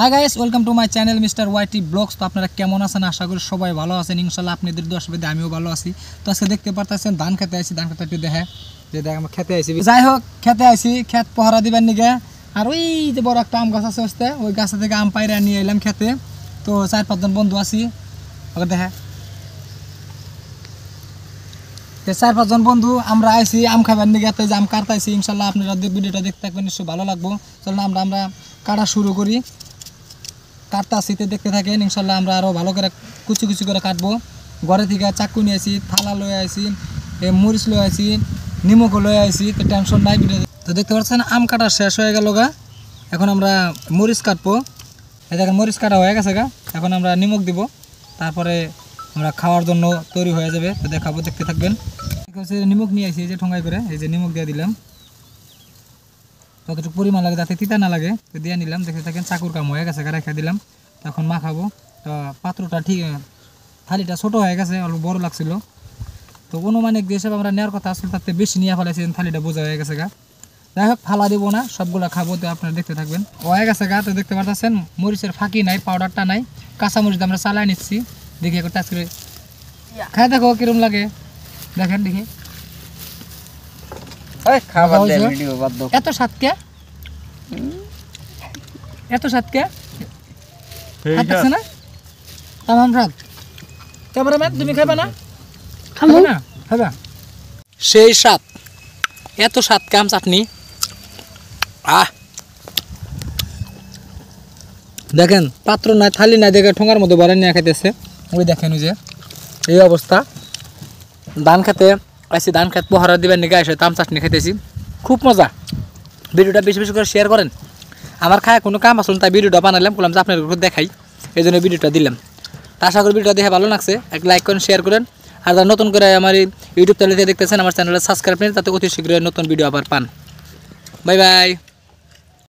High guys, welcome to my channel mister YT vlogs. তো আপনারা কেমন আছেন? আশা করি সবাই ভালো আছেন। ইনশাল্লাহ আপনাদের দোয়া আসবে, আমিও ভালো আছি। তো আজকে দেখতে পারতেছেন ধান খেতে আইছি, ধান খেতে একটু দেখে যে দেখ আমরা খেতে আইছি। যাই হোক, খেতে আইছি, খেত পহরা দিবার নিগে। আর ওই যে বড় একটা আম গাছ আছে আসতে, ওই গাছ থেকে আম পাইরা নিয়ে এলাম খেতে। তো 4-5 জন বন্ধু আছি, ওকে দেখে 4-5 জন বন্ধু আমরা আইছি আম খাবার নিগে। যে আম কাটতাইছি, ইনশাল্লাহ আপনারা ভিডিওটা দেখতে থাকবেন, নিশ্চয়ই ভালো লাগবো। চলুন আমরা কাটা শুরু করি। কাটতে আসিতে দেখতে থাকেন, ইনশাল্লাহ আমরা আরও ভালো করে কুচি কুচি করে কাটবো। ঘরে থেকে চাকু নিয়ে আসি, থালা লয়ে আসি, মরিচ লয়ে আসি, নিমকও লয়ে আসি, তো টেনশন নাই। তো দেখতে পাচ্ছেন আম কাটা শেষ হয়ে গেল গা। এখন আমরা মরিচ কাটবো। এই দেখেন মরিচ কাটা হয়ে গেছে গা। এখন আমরা নিমক দিব, তারপরে আমরা খাওয়ার জন্য তৈরি হয়ে যাবে। তো দেখাবো, দেখতে থাকবেন। নিমক নিয়ে আসি, এই যে ঠোঙাই করে এই যে নিমক দিয়ে দিলাম, যতটুকু পরিমাণ লাগে যাতে তিতা না লাগে তো দিয়ে নিলাম। দেখতে থাকেন, চাকুর কাম হয়ে গেছে, রেখে দিলাম। তখন মাখাবো। তো পাত্রটা ঠিক, থালিটা ছোটো হয়ে গেছে, অল্প বড় লাগছিল। তো অনুমানিক যে হিসাবে আমরা নেওয়ার কথা আসলে তাতে বেশি নিয়ে ফেলাইছি, থালিটা বোঝা হয়ে গেছে গা। যাই হোক, ফালা দিব না, সবগুলো খাবো। তো আপনারা দেখতে থাকবেন। হয়ে গেছে গা। তো দেখতে পাচ্ছেন মরিচের ফাঁকি নাই, পাউডারটা নাই, কাঁচা মরিচ আমরা চালাই নিচ্ছি। দেখি একটু টাচ করে খাই দেখো কিরম লাগে, দেখেন দেখি। এত স্বাদ কে, এত স্বাদ কে খাচ্ছে না? তামাম স্বাদ। ক্যামেরাম্যান তুমি খাবে না? খাবে না? খাবে। সেই স্বাদ, এত স্বাদ কাম চাটনি। দেখেন পাত্র নাই, থালি নাই, দেখে ঠোঙার মধ্যে ভরে নিয়ে খাইতেছে। ওই দেখেন ওই যে এই অবস্থা। ধান খেতে আসি, ধান খেত পহরা দিবার নিকে আসে তাম চাটনি খাইতেছি, খুব মজা। ভিডিওটা বেশি বেশি করে শেয়ার করেন। আমার খায় কোনো কাম আসল, তাই ভিডিওটা বানালাম, বললাম যে আপনাদের দেখাই, এই জন্য ভিডিওটা দিলাম। তা আশা করি ভিডিওটা দেখে ভালো লাগছে। একটা লাইক করেন, শেয়ার করেন। আর যারা নতুন করে আমার ইউটিউব চ্যানেলে দেখতেছেন, আমার চ্যানেলটা সাবস্ক্রাইব নেই, তাতে অতি শীঘ্রই নতুন ভিডিও আবার পান। Bye bye.